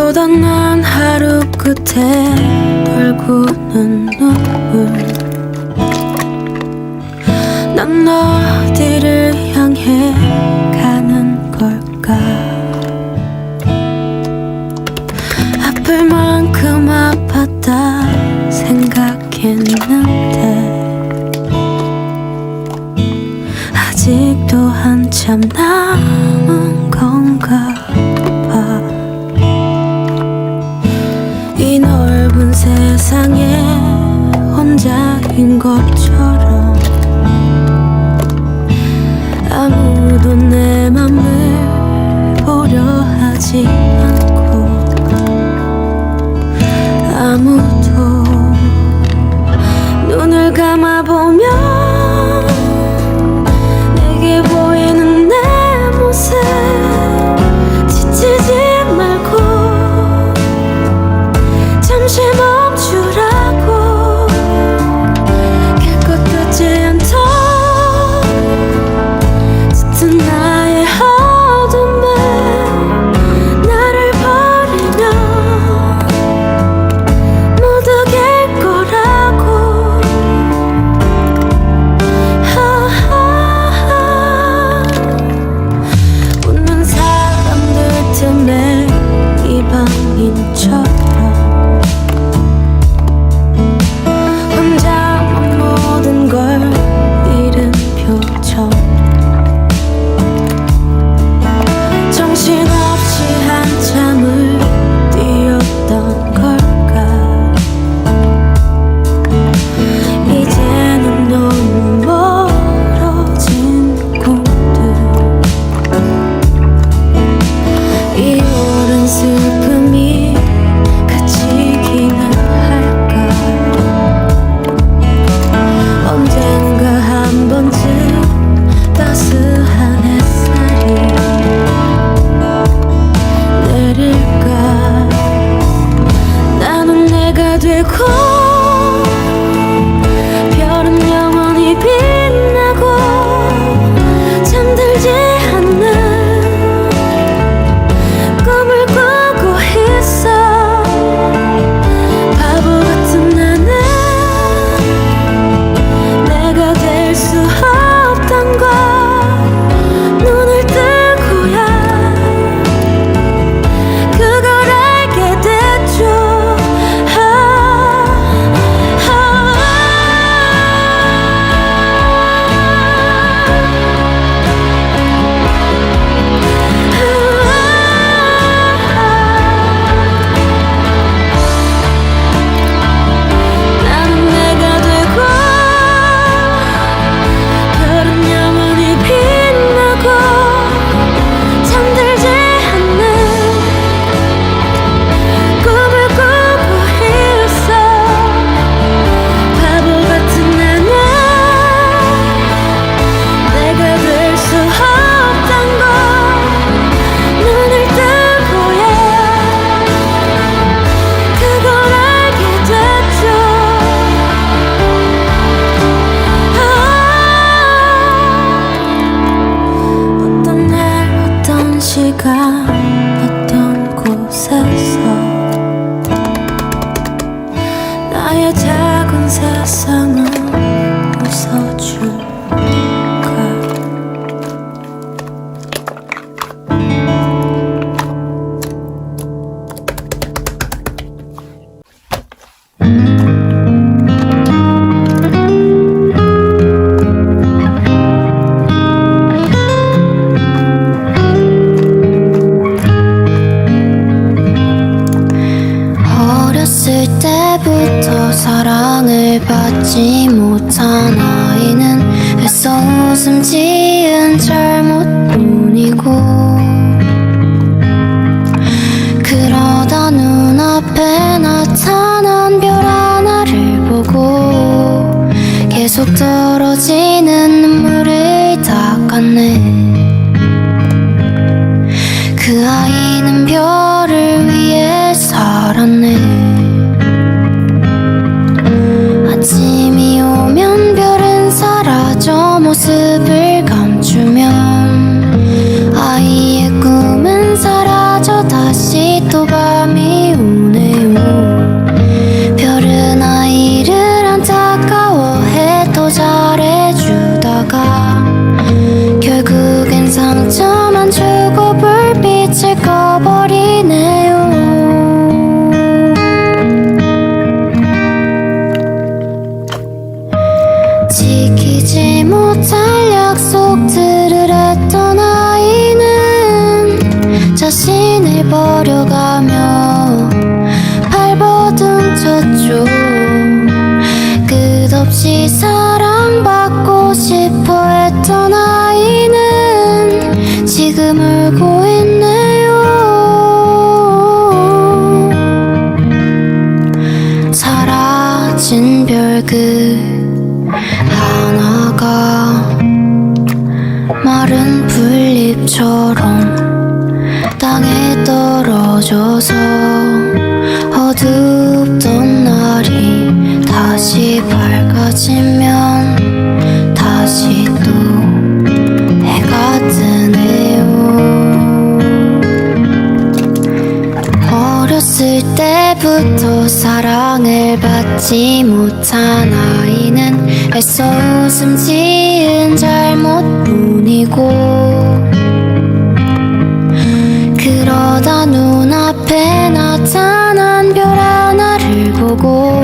쏟아난 하루 끝에 떨구는 눈물. 난 어디를 향해 가는 걸까? 아플 만큼 아팠다 생각했는데 아직도 한참 남은 건가 봐. 이 넓은 세상에 혼자인 것처럼 아무도 내 맘을 보려 하지 않고 아무도 눈을 감아보면 내게 보이는 내 모습 지치지 말고 잠시 멈추라고 갈 것 같지 않던 짙은 나의 어둠에 나를 버리면 모두 길 거라고. 웃는 사람들 틈에 이방인처럼 혼자만 모든 걸 잃은 표정. 정신없이 한참을 뛰었던 걸까? 이제는 너무 멀어진 꿈들. 이 오랜 슬픔이 그치기는 할까? 언젠가 한 번쯤 따스한 햇살이 내릴까? 나는 내가 되고 별은 영원히 빛나고 잠들지 않는 꿈을 꾸고 있어. 바보 같은 나는 내가 될 수 없단 걸 눈을 뜨고야 그걸 알게 됐죠. 나는 내가 되고 별은 영원히 빛나고 잠들지 않는 꿈을 꾸고 있어. 바보 같은 나는 내가 될 수 없단 걸 눈을 뜨고야 그걸 알게 됐죠. 어떤 날 어떤 시간 어떤 곳에서 나의 작은 세상은 웃어줄까? 어렸을 때부터 사랑을 받지 못한 아이는 애써 웃음 지은 잘못뿐이고 그러다 눈앞에 나타난 별 하나를 보고 계속 떨어지는 눈물을 닦았네. 그 아이는 별을 위해 살았네. 아침이 오면 별은 사라져 모습을 감추면 아이 다시 사랑받고 싶어 했던 아이는 지금 울고 있네요. 사라진 별 그 하나가 마른 풀잎처럼 땅에 떨어져서 어둡던 날이 다시 밝아지면 다시 또 해가 뜨네요. 어렸을 때부터 사랑을 받지 못한 아이는 애써 웃음 지은 잘못뿐이고, 그러다 눈앞에 나타난 별 하나를 보고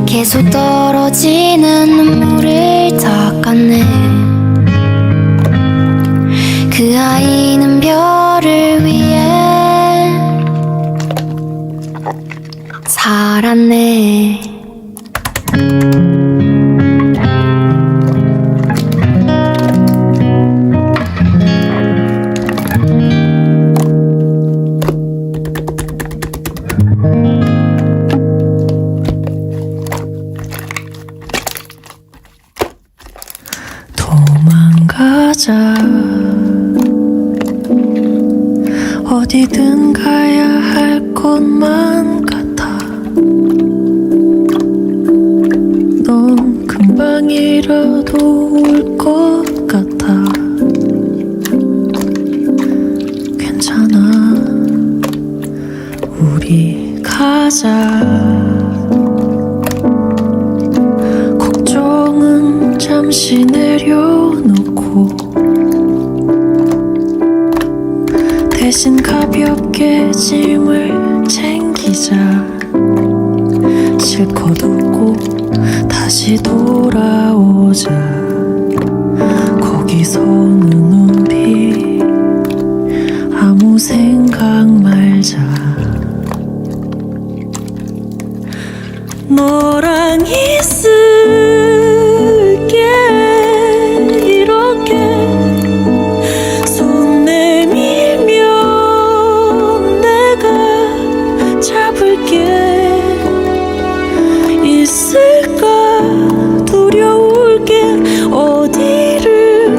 계속 떨어지는 눈물을 닦았네. 그 아이는 별을 위해 살았네. 도망가자. 어디든 가야 할 것만 같아. 넌 금방이라도 올 것 같아. 괜찮아, 우리 가자. 걱정은 잠시 내려놓고 대신 가볍게 짐을 챙기자. 실컷 웃고 다시 돌아오자. 거기서는 우리 아무 생각 말자. 너랑 있을게. 이렇게 손 내밀면 내가 잡을게. 있을까 두려울 게. 어디를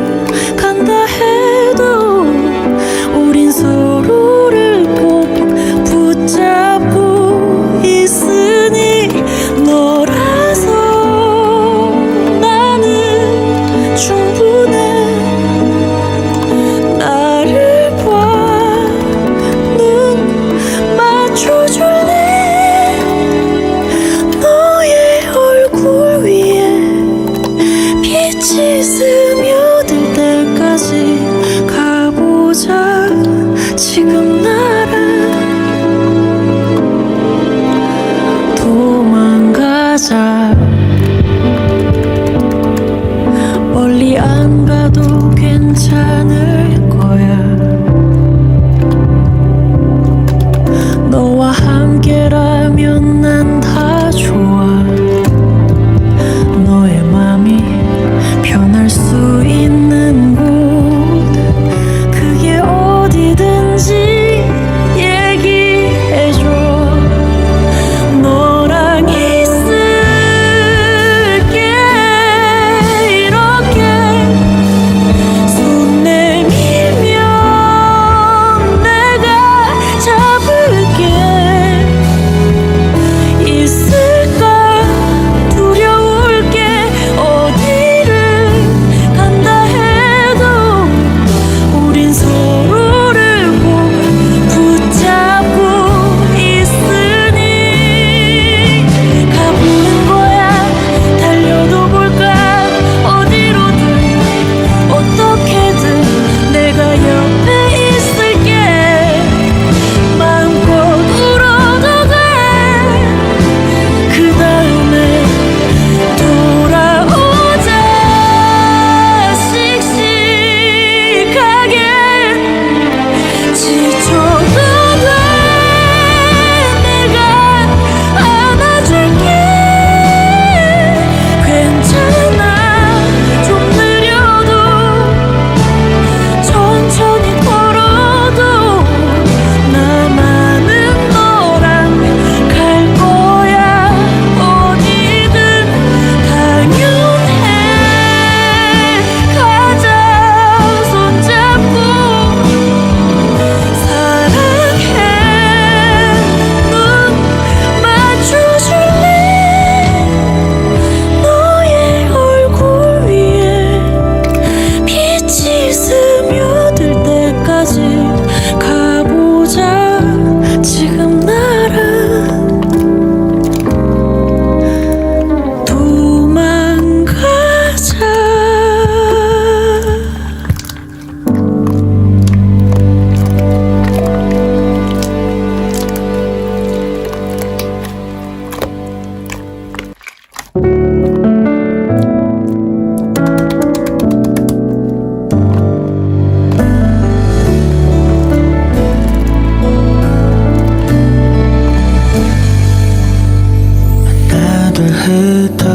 간다 해도 우린 서로를 꼭 붙잡고 있으니 너라서 나는 충분해. 나를 봐, 눈 맞춰줄래. 너의 얼굴 위에 빛이 스며들 때까지 가보자. 지금 나랑 도망가자. 멀리 안 가도 괜찮을 거야. 너와 함께라면 난 다 좋아. 너의 맘이 변할 수 있는 곳, 그게 어디든지 얘기해줘. 너랑 있을게. 이렇게 손 내밀면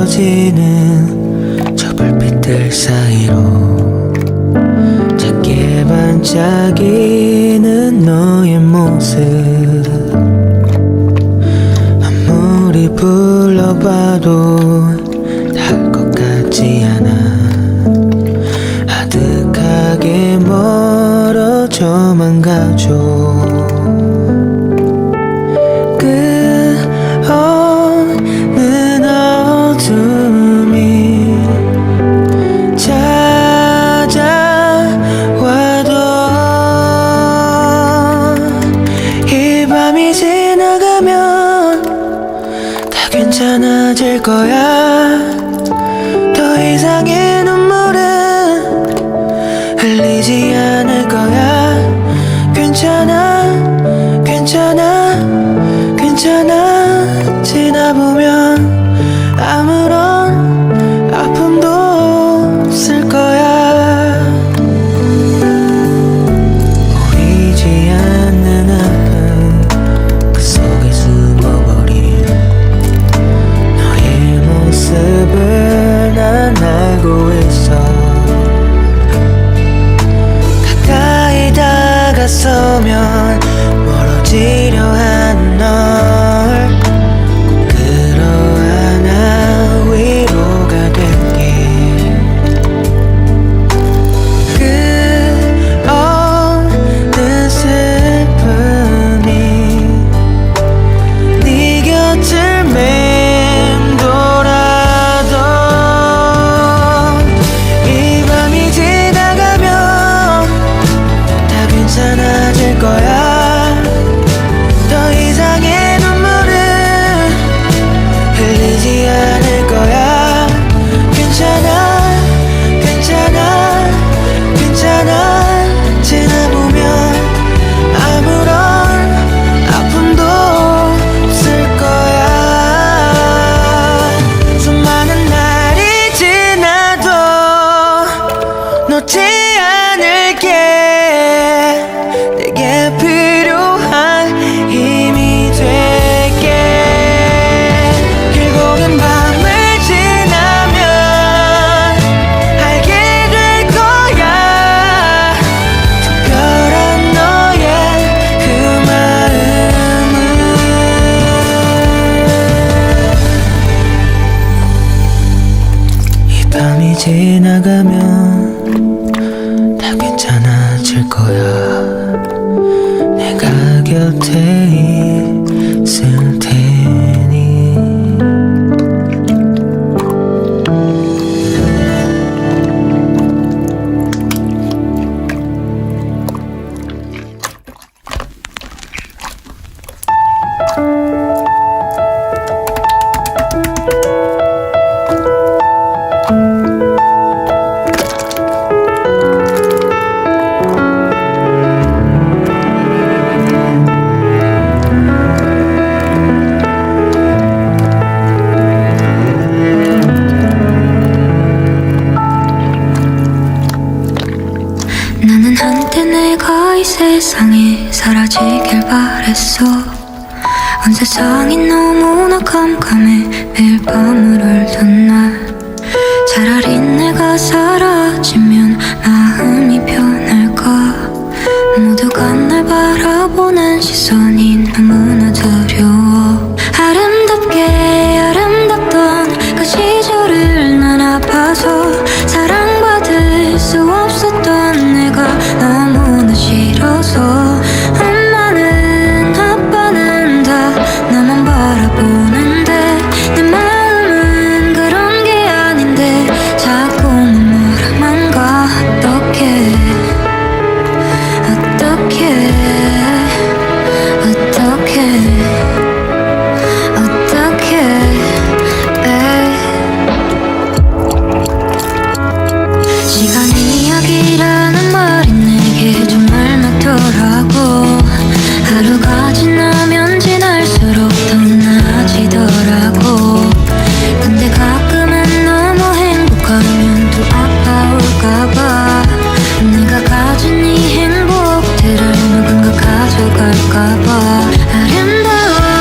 비춰지는 저 불빛들 사이로 작게 반짝이는 너의 모습 아무리 불러봐도 닿을 것 같지 않아 아득하게 멀어져만 가죠 끝없는 어둠이 찾아와도 이 밤이 지나가면 다 괜찮아질 거야 더 이상의 눈물은 흘리지 않을 거야 괜찮아 괜찮아 괜찮아 지나보면 아무런 아픔도 없을 거야 보이지 않는 아픔 그 속에 숨어버린 너의 모습을 난 알고 있어 가까이 다가서면 멀어지려 한 널 꼭 끌어안아 위로가 될게 끝없는 슬픔이 네 곁을 맴돌아도 이 밤이 지나가면 다 괜찮아질 거야 더 이상의 눈물은 흘리지 않을 거야 괜찮아 괜찮아 괜찮아 지나보면 아무런 아픔도 없을 거야 수많은 날이 지나도 놓지 않을게 내게 필요한 힘이 될게 결국엔 밤을 지나면 알게 될 거야 특별한 너의 그 마음은 이 밤이 지나가면 다 괜찮아질 거야 내가 곁에 있을 테니 나는 한때 내가 이 세상에 사라지길 바랬어 온 세상이 너무나 깜깜해 매일 밤을 울던 날 차라리 내가 사라지면 마음이 편할까 모두가 날 바라보는 시선이 너무나 두려워 아름답게 아름답던 그 시절을 난 아파서 사랑받을 수 없었던 내가 너무나 싫어서 엄마는 아빠는 다 나만 바라보는데 내 마음은 그런 게 아닌데 자꾸만 뭐라만 가 어떡해 어떡해 시간이 이야기라는 말이 내게 정말 맞더라고 하루가 지나면 지날수록 더 나아지더라고 근데 가끔은 너무 행복하면 또 아파올까봐 내가 가진 이 행복들을 누군가 가져갈까봐 아름다워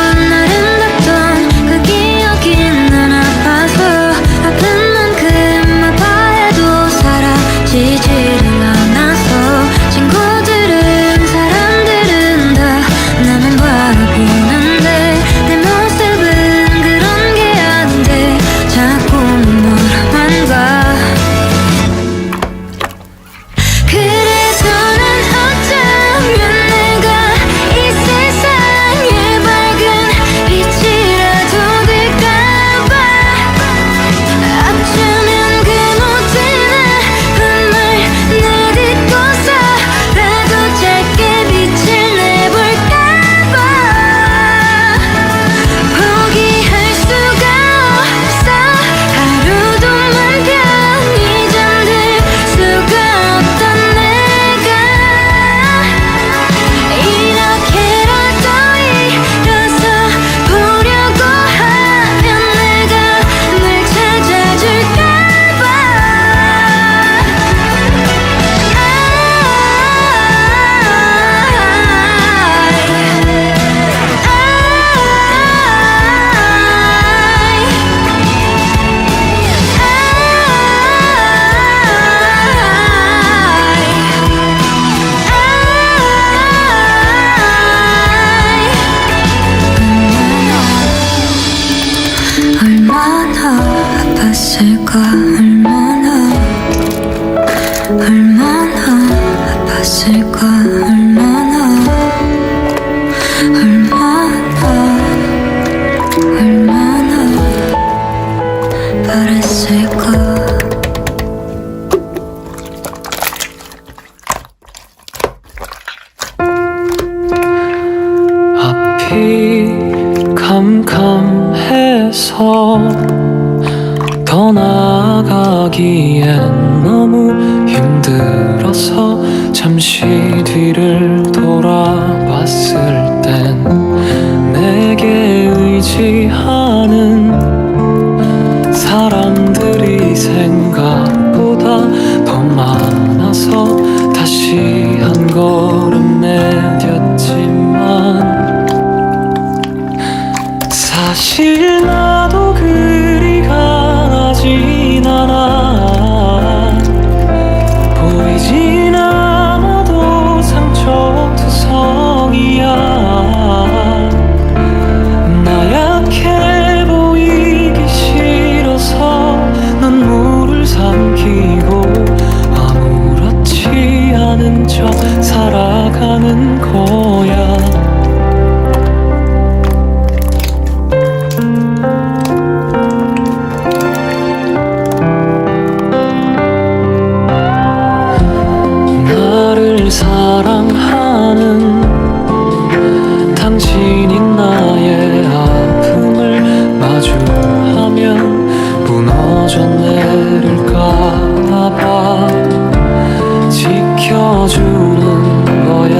있어서 더 나아가기엔 너무 힘들어서 잠시 뒤를 돌아봤을 땐 내게 의지하는 사람들이 생각보다 더 많아서 다시 한 걸음 내디뎠지만 사실 나도 그리 강하진 않아. 보이진 않아도 상처투성이야. 나약해 보이기 싫어서 눈물을 삼키고 아무렇지 않은 척 살아가는 거야. 사랑하는 당신이 나의 아픔을 마주하면 무너져 내릴까봐 지켜주는 거야.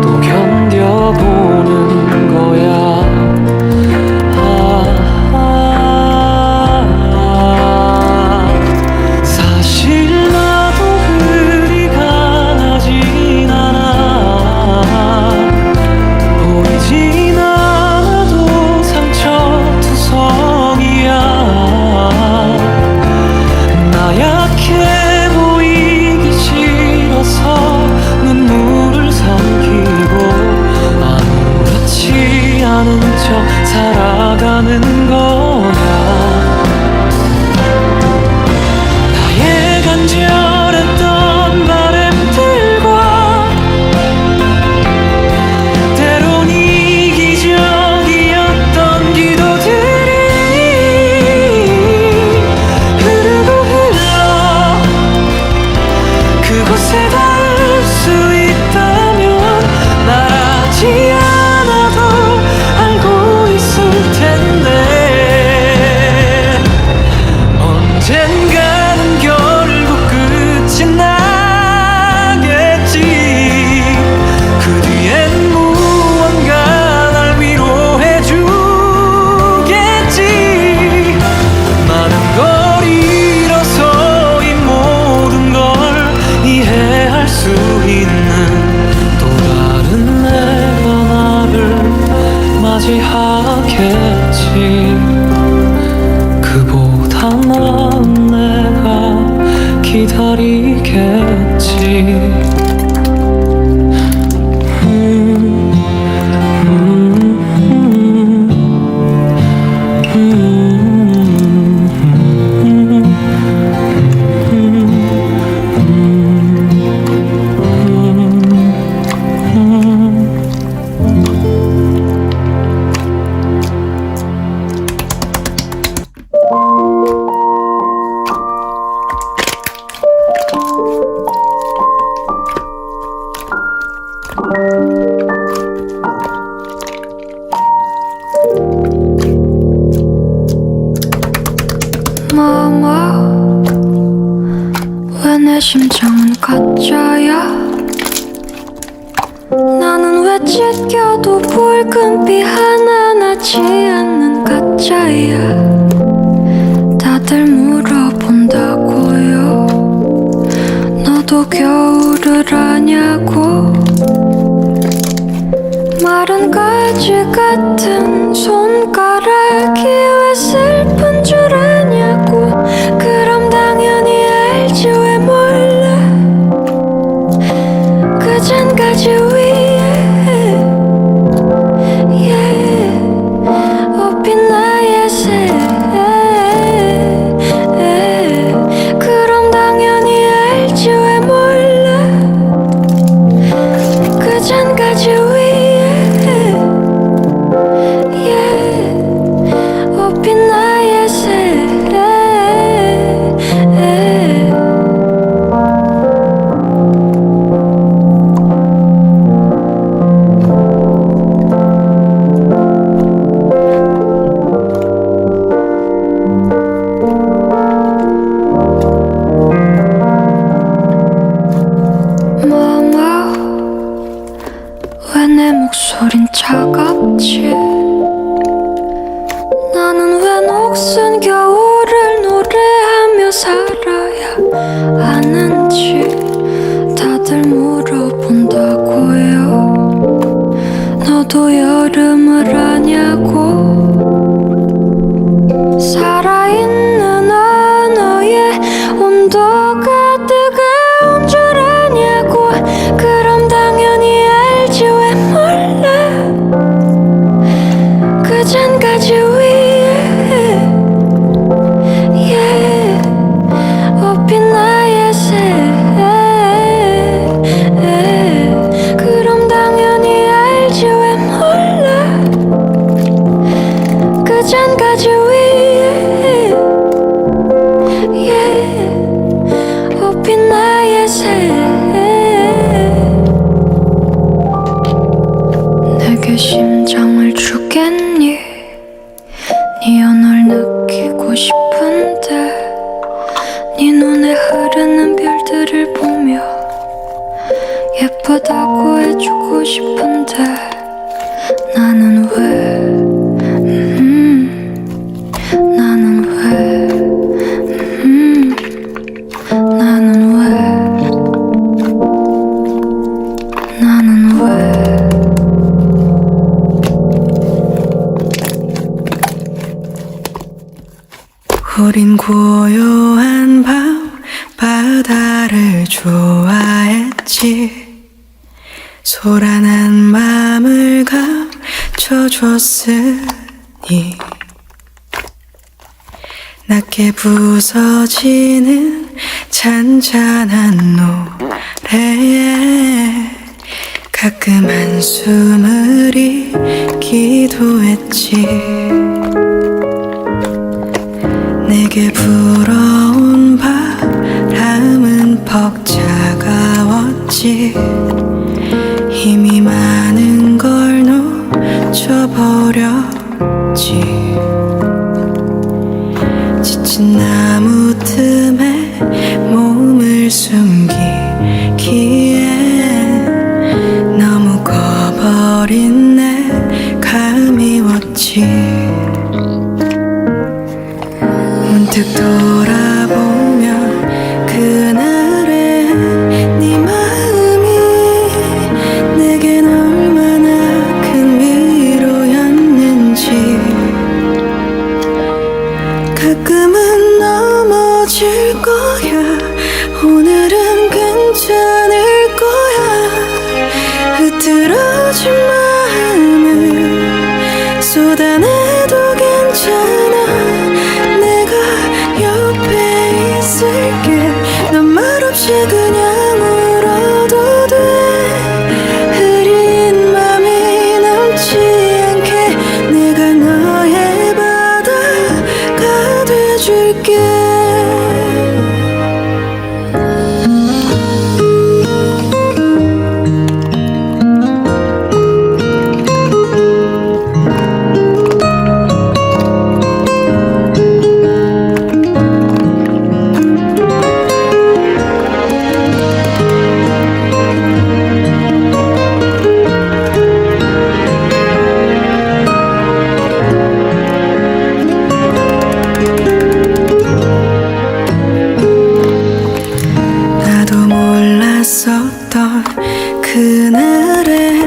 또 견뎌보는 거야. 살아가는 거야. 나의 간절했던 바램들과 때론 이기적이었던 기도들이 흐르고 흘러 그곳에 닿을 수 있다면 말하지 않아도 언젠가는 결국 끝이 나겠지. 그 뒤엔 무언가 날 위로해주겠지. 많은 걸 잃어서 이 모든 걸 이해할 수 있는 또 다른 내가 나를 맞이하겠지. 그보다 나은 내가 기다리겠지. 왜 내 심장은 가짜야? 나는 왜 찢겨도 붉은빛 하나 나지 않는 가짜야? 다들 물어본다고요. 너도 겨울을 아냐고. 마른 가지 같은 손가락이 왜 슬픈 줄 아냐고. 그럼 당연히 알지 왜 몰라. 그 잔가지 위에 업힌 나의 새. 그럼 당연히 알지 왜 몰라. 그 잔가지 위에 업힌 나의 새. 목소린 차갑지. 나는 왜 녹슨 겨울을 노래하며 살아야 하는지 다들 물어본다고요. 너도 여름을 아냐고. 살아있는 언어에 온도가 뜨거운 줄 아냐고. 그럼 당연히 알지 왜 몰라. 그 잔가지 위에 업힌 나의 새. 그럼 당연히 알지 왜 몰라. 그 잔가지 위에 업힌 나의 새. 내게 심장을 주겠니. 네 연을 느끼고 싶은데 네 눈에 흐르는 별들을 보며 예쁘다고 해주고 싶은데 나는 왜 나는 왜 나는 왜 우린 고요한 밤 바다를 좋아했지. 소란한 맘을 감춰줬으니 낮게 부서지는 잔잔한 노래에 가끔 한숨을 잃기도 했지. 내게 불어온 바람은 퍽 차가웠지. 힘이 많은 걸 놓쳐버렸지. 지친 나무 틈에 몸을 숨기기에 너무 커버린 내가 미웠지. 문득 돌아보면 그날의 네 마음이 내겐 얼마나 큰 위로였는지. 가끔은 넘어질 거야. 오늘은 괜찮을 거야. 흐트러진 마음을 쏟아내도 괜찮아. 옆에 있을게. 넌 말없이 그냥 울어도 돼. 흐린 맘이 남지 않게 내가 너의 바다가 돼줄게. 나도 몰랐었던 그날의